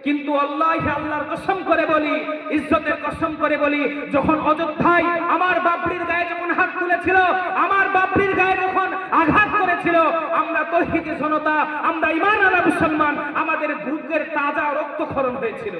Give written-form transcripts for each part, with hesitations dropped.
কিন্তু আল্লাহকে আল্লাহর কসম করে বলি, ইজ্জতের কসম করে বলি, যখন অযোধ্যায় আমার বাবরির গায়ে যখন হাত তুলেছিল, আমার বাবরির গায়ে যখন আঘাত করেছিল, আমরা তৌহিদি জনতা, আমরা ঈমানওয়ালা মুসলমান, আমাদের বুকের তাজা রক্তক্ষরণ হয়েছিল।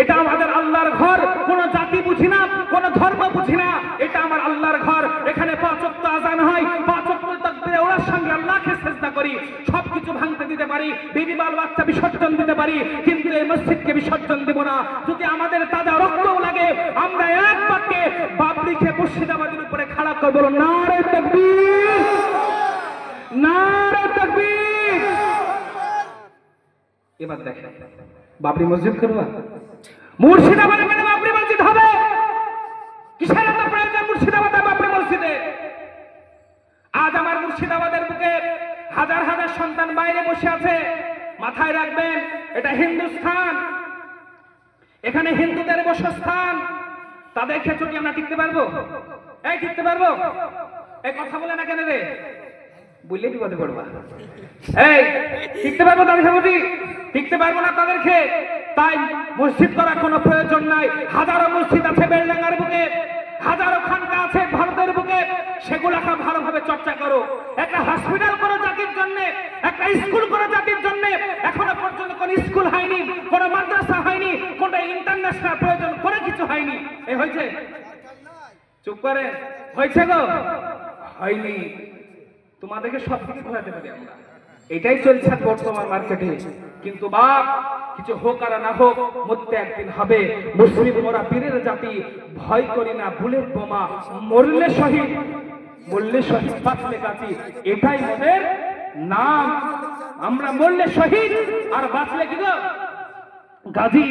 এটা আমাদের আল্লাহর ঘর, কোন জাতি বুঝি না, কোন ধর্ম বুঝি না, এটা আমার আল্লাহর ঘর। এখানে 5 ওয়াক্ত আযান হয়, 5 ওয়াক্ত তাকবীরে ওলার সঙ্গে আল্লাহকে সিজদা করি, সবকিছু ভাঙতে দিতে পারি, বিবি বাল বাচ্চা বিসর্জন দিতে পারি, কিন্তু এই মসজিদকে বিসর্জন দেব না। যদি আমাদের তাজা রক্তও লাগে, আমরা এক বাক্যে বাবরিকে মুর্শিদাবাদের উপরে খাড়া করব। নারে তাকবীর, নারে তাকবীর। এবার দেখেন, বাবরি মসজিদ করবা, মুর্শিদাবাদে কেন বাবরি মসজিদ হবে? কিসের এত প্রয়োজন মুর্শিদাবাদে বাবরি মসজিদে? আজ আমার মুর্শিদাবাদের বুকে হাজার হাজার সন্তান বাইরে বসে আছে। মাথায় রাখবেন, এটা হিন্দুস্থান, এখানে হিন্দুদের বসস্থান। তাদের ক্ষেত্রে কি আমরা টিকতে পারবো? এই টিকতে পারবো? এই কথা বলে না কেন রে? বললে বিপদে পড়বা। এই টিকতে পারবো তাদের ক্ষেত্রে? টিকতে পারবো না তাদেরকে। তাই মসজিদ করার কোনো প্রয়োজন নাই। হাজারো মসজিদ আছে বেলডাঙ্গার বুকে, হাজারো খানকা আছে ভারতের বুকে, সেগুলোকে ভালোভাবে চর্চা করো। একটা হসপিটাল করো জাতির জন্য, একটা স্কুল করো জাতির জন্য। এখনো পর্যন্ত কোন স্কুল হয়নি, কোন মাদ্রাসা হয়নি, কোন ইন্টারন্যাশনাল প্রয়োজন করে কিছু হয়নি। এই হয়েছে? চুপ করে হয়েছে গো? হয়নি। তোমাদেরকে সব দিকে ঘোরাতে পারি আমরা, এটাই চলছে বর্তমান মার্কেটে। কিন্তু বাপ, কিছু হোক আর না হোক, মরতে একদিন হবে। মুসলিম মোরা পীরের জাতি, ভয় করি না বুলেট বোমা, মরলে শহীদ, মরলে শহীদ, বাঁচলে গাজী, এটাই মোদের নাম। আমরা মরলে শহীদ আর বাঁচলে কি গো? গাজী,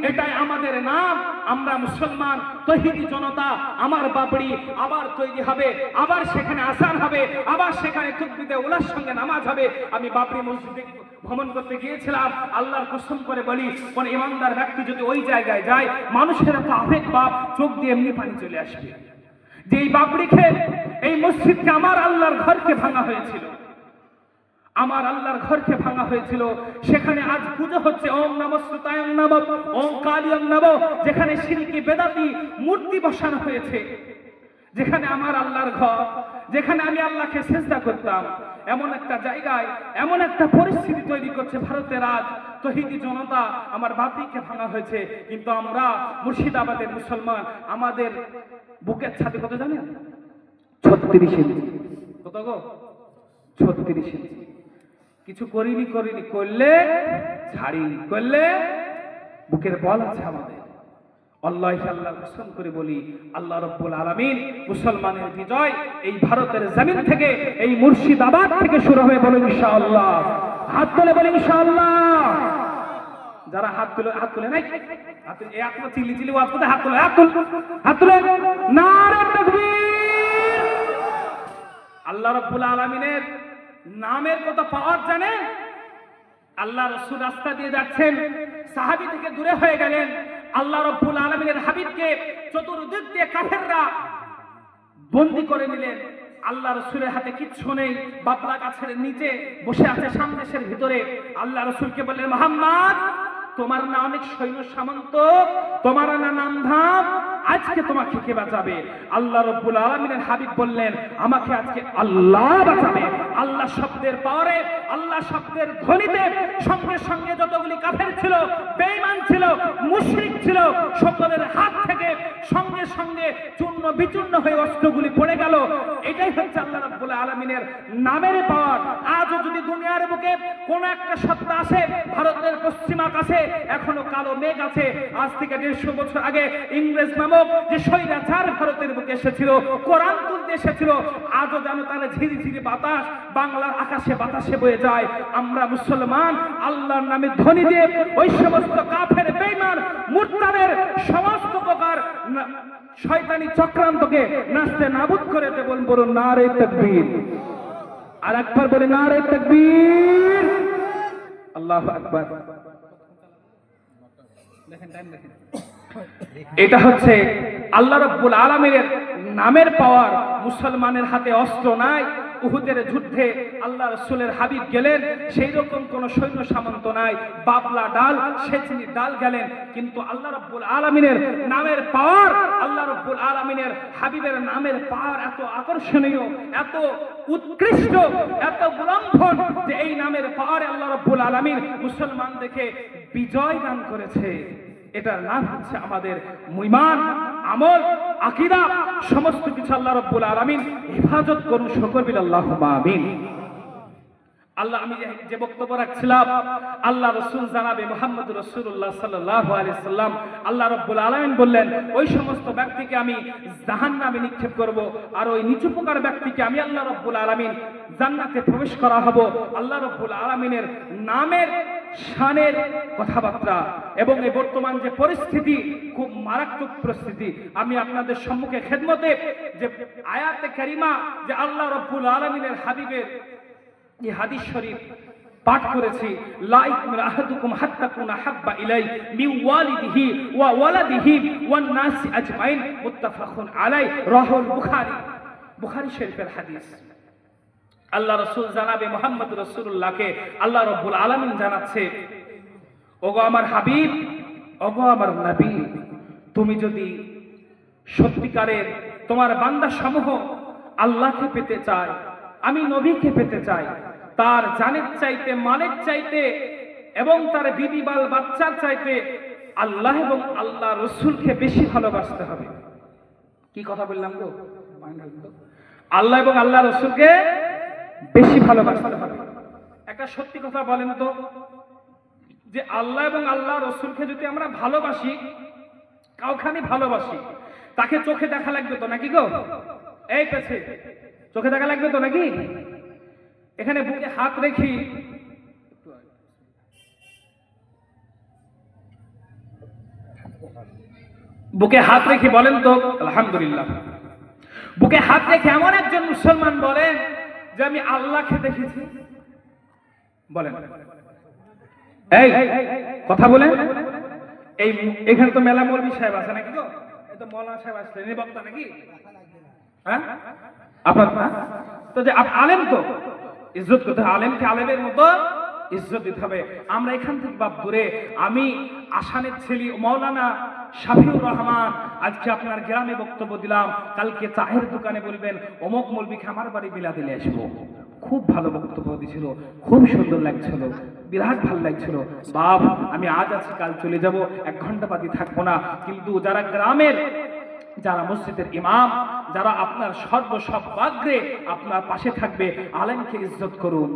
এটাই আমাদের নাম। আমরা মুসলমান, তৌহিদি জনতা। আমার বাবরি আবার তৈরি হবে, আবার সেখানে আযান হবে, আবার সেখানে তাকবীরে ওলার সঙ্গে নামাজ হবে। আমি বাবরি মসজিদে ভ্রমণ করতে গিয়েছিলাম, আল্লাহর কসম করে বলি, কোন ইমানদার ব্যক্তি যদি ওই জায়গায় যায়, মানুষের একটা আবেগ বাপ, চোখ দিয়ে এমনি পানি চলে আসবে যে এই বাবরিকে, এই মসজিদকে, আমার আল্লাহর ঘরকে ভাঙা হয়েছিল, আমার আল্লাহর ঘরকে ভাঙা হয়েছিল। সেখানে আজ পুজো হচ্ছে ওম নমঃ শিবায় নমঃ, ওম কালিয়ং নমঃ, যেখানে শিরকি বেদাতি মূর্তি বসানো হয়েছে, যেখানে আমার আল্লাহর ঘর, যেখানে আমি আল্লাহকে সিজদা করতাম, এমন একটা জায়গায় এমন একটা পরিস্থিতি তৈরি করছে ভারতের আজ তৌহিদি জনতা। আমার বাবরিকে ভাঙা হয়েছে, কিন্তু আমরা মুর্শিদাবাদের মুসলমান, আমাদের বুকের ছাতি কত জানেন? 36 ইঞ্চি। কত গো? 36 ইঞ্চি। কিছু করিনি, করলে ছাড়িনি, করলে বুকের বল আছে আমাদের। আল্লাহকে আল্লাহর কসম করে বলি, আল্লাহ রাব্বুল আলামিন মুসলমানের বিজয় এই ভারতের জমিন থেকে, এই মুর্শিদাবাদ থেকে শুরু হয়ে বলে ইনশাআল্লাহ। হাত তুলে বলি ইনশাআল্লাহ। যারা হাত তুলে নাই, হাত তুলে, এই আত্মা চিলি ওয়াজ করতে হাত তুলে, হাত তুলে, নারে তাকবীর। আল্লাহ রাব্বুল আলামিনের নামের কত পাওয়ার জানেন? আল্লাহ রাসূল রাস্তা দিয়ে যাচ্ছেন, সাহাবী থেকে দূরে হয়ে গেলেন। আল্লাহ রাব্বুল আলামিনের হাবিবকে চতুর্দিক দিয়ে কাফেররা বন্দী করে নিলেন। আল্লাহ রাসূলের হাতে কিচ্ছু নেই, বাবলা গাছের নিচে বসে আছে সামদেশের ভিতরে। আল্লাহ রাসূলকে বললেন, মুহাম্মদ, তোমার না অনেক সৈন্য সামন্ত, তোমার না নামধাম, আজকে তোমাকে কে বাঁচাবে? আল্লাহ রাব্বুল আলামিনের হাবিব বললেন, আমাকে আজকে আল্লাহ বাঁচাবে। আল্লাহ শব্দের পাওয়ারে, আল্লাহ শব্দের ধ্বনিতে সঙ্গে সঙ্গে যতগুলি কাফের ছিল, বেঈমান ছিল, মুশরিক ছিল, সকলের হাত থেকে সঙ্গে সঙ্গে চূর্ণ বিচূর্ণ হয়ে অস্ত্রগুলি পড়ে গেল। এটাই হচ্ছে আল্লাহ রাব্বুল আলামিনের নামের পাওয়ার। আজও যদি দুনিয়ার বুকে কোন একটা সত্তা আসে, ভারতের পশ্চিম আকাশে এখনো কালো মেঘ আছে। আজ থেকে 150 বছর আগে ইংরেজ নামক যে স্বৈরাচার ভারতের বুকে এসেছিল, কোরআন তুলতে এসেছিল, আজও যেন তার ঝিরি ঝিরি বাতাস বাংলার আকাশে বাতাসে বয়ে যায়। আমরা মুসলমান আল্লাহর নামে ধ্বনি দিয়ে ওই সমস্ত কাফের, বেঈমান, মুরতাদের সমস্ত প্রকার শয়তানি চক্রান্তকে নাস্তে নাবুদ করে দেব। বলুন নারে তাকবীর। আর একবার বলে নারে তাকবীর। আল্লাহু আকবার। দেখেন টাইম দেখেন। এটা হচ্ছে আল্লাহ রাব্বুল আলামিনের নামের পাওয়ার। মুসলমানের হাতে অস্ত্র নাই, উহুদের যুদ্ধে আল্লাহ রাসূলের হাবিব গেলেন, সেই রকম কোন সৈন্য সামন্ত নাই, বাবলা ডাল সেচনি ডাল গেলেন, কিন্তু আল্লাহ রাব্বুল আলামিনের নামের পাওয়ার, আল্লাহ রাব্বুল আলামিনের হাবিবের নামের পাওয়ার এত আকর্ষণীয়, এত উৎকৃষ্ট, এত গুণাম্ভন যে এই নামের পাওয়ারে আল্লাহ রাব্বুল আলামিন মুসলমানদেরকে বিজয় দান করেছে। এটার নাম হচ্ছে আমাদের ঈমান, আমল, আকীদা, সমস্ত কিছু আল্লাহ রাব্বুল আলামিন হেফাজত করুন, সকল বিল আল্লাহুম্মা আমিন। আল্লাহ, আমি যে বক্তব্য রাখছিলাম, আল্লাহ রাসূল জানাবে মুহাম্মদ রাসূলুল্লাহ সাল্লাল্লাহু আলাইহি সাল্লাম, আল্লাহ রাব্বুল আলামিন বললেন ওই সমস্ত ব্যক্তিকে আমি জাহান্নামে নিক্ষেপ করব, আর ওই নিচু প্রকার ব্যক্তিকে আমি আল্লাহ রাব্বুল আলামিন জান্নাতে প্রবেশ করা হব। আল্লাহ রাব্বুল আলামিনের নামের শানের কথাবার্তা এবং এই বর্তমান যে পরিস্থিতি, খুব মারাত্মক পরিস্থিতি, আমি আপনাদের সম্মুখে খেদমতে যে আয়াতে কারিমা, যে আল্লাহ রাব্বুল আলামিনের হাবিবের এই হাদিস শরীফ পাঠ করেছি, লা ইউমিনু আহাদুকুম হাত্তা কুনা হাব্বা ইলাই মিন ওয়ালিদিহি ওয়া ওয়ালাদিহি ওয়ান নাসি আজমাইন, মুত্তাফাকুন আলাই, রাহুল বুখারী, বুখারী শরীফের হাদিস। আল্লাহ রাসূল জানাবে মুহাম্মদ রাসূলুল্লাহকে আল্লাহ রাব্বুল আলামিন জানাচ্ছে, ওগো আমার হাবিব, ওগো আমার নবী, তুমি যদি সত্যিকারের তোমার বান্দা সমূহ আল্লাহকে পেতে চায়, আমি নবীকে পেতে চাই, তার জানের চাইতে, মালের চাইতে এবং তার বিবি বাল বাচ্চার চাইতে আল্লাহ এবং আল্লাহ রসুলকে বেশি ভালোবাসতে হবে। কি কথা বললাম গো? আল্লাহ এবং আল্লাহ রসুলকে বেশি ভালোবাসতে হবে। একটা সত্যি কথা বলেন তো, যে আল্লাহ এবং আল্লাহ রসুলকে যদি আমরা ভালোবাসি, কাউকে আমি ভালোবাসি, তাকে চোখে দেখা লাগবে তো নাকি গো? এই পেছে চোখে দেখা লাগবে তো নাকি? এখানে বুকে হাত রেখি, বুকে হাত রেখে বলেন তো আলহামদুলিল্লাহ। বুকে হাত রেখে এমন একজন মুসলমান বলেন যে আমি আল্লাহকে দেখেছি, বলেন এই কথা বলেন। এই এখানে তো মেলা মৌলবী সাহেব আছে নাকি গো? এই তো মৌলানা সাহেব আসলেন, এই বক্তা নাকি? হ্যাঁ, আপনার তো যে আলেম, তো ইজ্জত করতে হবে, আলেমকে আলেমের মতো ইজ্জত দিতে হবে। আমরা এখান থেকে বাপ দূরে, আমি আসানের ছেলে মাওলানা শাফিউর রহমান, আজকে আপনার গ্রামে বক্তব্য দিলাম, কালকে চায়ের দোকানে বলবেন অমুক মৌলবীকে আমার বাড়ি বিলা দিলে আসবো। খুব ভালো বক্তব্য দিয়েছিল, খুব সুন্দর লাগছিল, বিরাট ভালো লাগছিল। বাপ, আমি আজ আছি, কাল চলে যাব, 1 ঘন্টা বাদী থাকবো না, কিন্তু যারা গ্রামের, যারা মসজিদের ইমাম, যারা আপনার সর্বসর্বাগ্রে আপনার পাশে থাকবে, আলেমকে ইজ্জত করুন।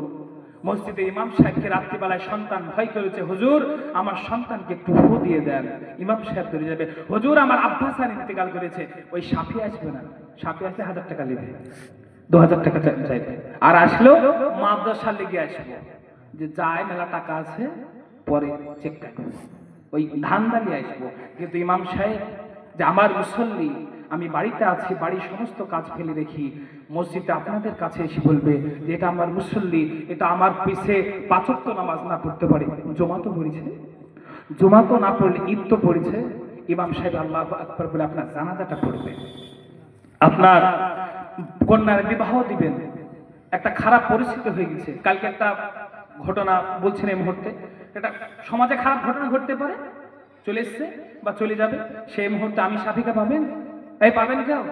মসজিদে ইমাম সাহেবকে রাত্রিবেলায় সন্তান ভয় করেছে, হুজুর আমার সন্তানকে একটু ফু দিয়ে দেন। ইমাম সাহেব ধরে যাবে, হুজুর আমার আব্বাস ইন্তেকাল করেছে। ওই সাফি আসবে না, সাফি আসলে 1000 টাকা নেবে, 2000 টাকা চাইবে, আর আসলেও মাদ্রাসার লেগে আসবো, যে যায় মেলা টাকা আছে পরে চেক কাটবো, ওই ধান্দালি আসবো। কিন্তু ইমাম সাহেব যে আমার মুসল্লি, আমি বাড়িতে আছি, বাড়ির সমস্ত কাজ ফেলে রেখি, মসজিদে আপনাদের কাছে এসে বলবে যে এটা আমার মুসল্লি, এটা আমার পিছে 5 ওয়াক্ত নামাজ না পড়তে পারে, জমা তো পড়েছে, জমা তো না পড়লে ঈদ তো পড়েছে, ইমাম সাহেব আল্লাহু আকবার বলে আপনার জানাজাটা পড়বে, আপনার কন্যার বিবাহ দিবেন। একটা খারাপ পরিস্থিতি হয়ে গেছে, কালকে একটা ঘটনা বলছেন এই মুহূর্তে, এটা সমাজে খারাপ ঘটনা ঘটতে পারে, চলে এসছে বা চলে যাবে, সেই মুহূর্তে আমি সাফিকা পাবেন, এই পাবেন কেউ?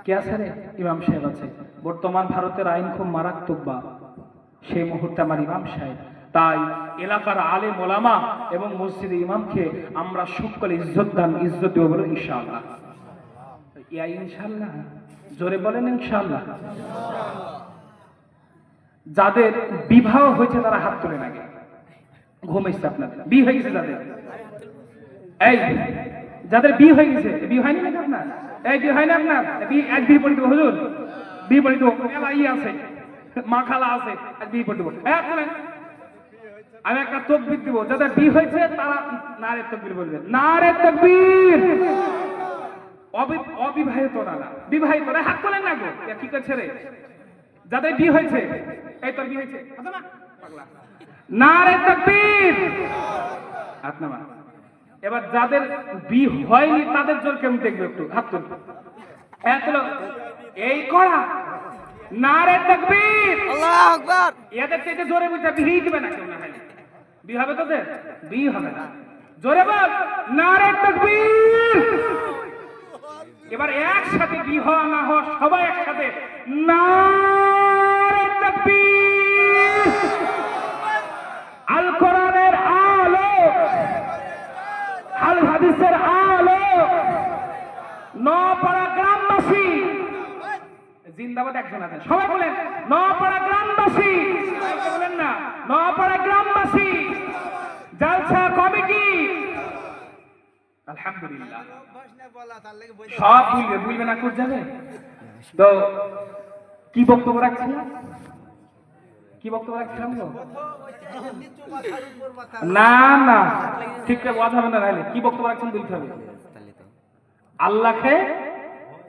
কে আছে রে? ইমাম সাহেব আছে। বর্তমান ভারতের আইন খুব মারাত্মক, বা সেই মুহূর্তে আমার ইমাম সাহেব। তাই এলাকার আলেম ওলামা এবং মসজিদে ইমামকে আমরা সকলে ইজ্জত দান, ইজ্জত দেব বলে ইনশাআল্লাহ। ইয়া ইনশাআল্লাহ, জোরে বলেন ইনশাআল্লাহ। যাদের বিবাহ হয়েছে তারা হাত তুলে নাগে, ঘুম এসছে আপনাদের, বিয়ে হয়ে গেছে যাদের, এই যাদের বিয়ে হয়ে গেছে, বিয়ে হয়নি নাকি আপনার? এই বিয়ে হয় না আপনার? এক বিয়ে পড়ে দেবো হুজুর, বিয়ে পড়ে দেবো, মেলা আছে, মা খালা আছে, আজ বিয়ে পড়ে দেবো। আমি একটা তকবীর দিব, যাদের বিয়ে হয়েছে তারা নারে তকবীর বলবেন, নারে তকবীর। অবিবাহিত না, বিবাহিতরা হাত তোলেন না গো, কি করছে রে? যাদের বিয়ে হয়েছে, এই তোর বিয়ে হয়েছে, নারে তকবীর। হাত নামা। এবার যাদের বিয়ে হয়নি তাদের জোর কেমন দেখবে, একটু হাত তুলবে, এই কড়া নারে তাকবীর, আল্লাহু আকবার। এদের থেকে জোরে বুঝা বিহি দিবে না কেউ না হয়, বি হবে তোদের, বি হবে না, জোরে বল নারে তাকবীর। এবার একসাথে বি হওয়া না হওয়া সবাই একসাথে নারে তাকবীর। আল কোরআনের আলো, আল হাদিসের আলো, নপাড়া গ্রামবাসী জিন্দাবাদ। একজন আছেন, সবাই বলেন নপাড়া গ্রামবাসী, বলেন না নপাড়া গ্রামবাসী জালসা কমিটি। আলহামদুলিল্লাহ, সব বুঝবে না করে যাবে। তো কি বক্তব্য রাখছিলাম, কি বক্তব্য রাখছিলাম গো? না না ঠিক আছে, ওয়াজ হবে না, কি বক্তব্য রাখছেন বলতে হবে। আল্লাহকে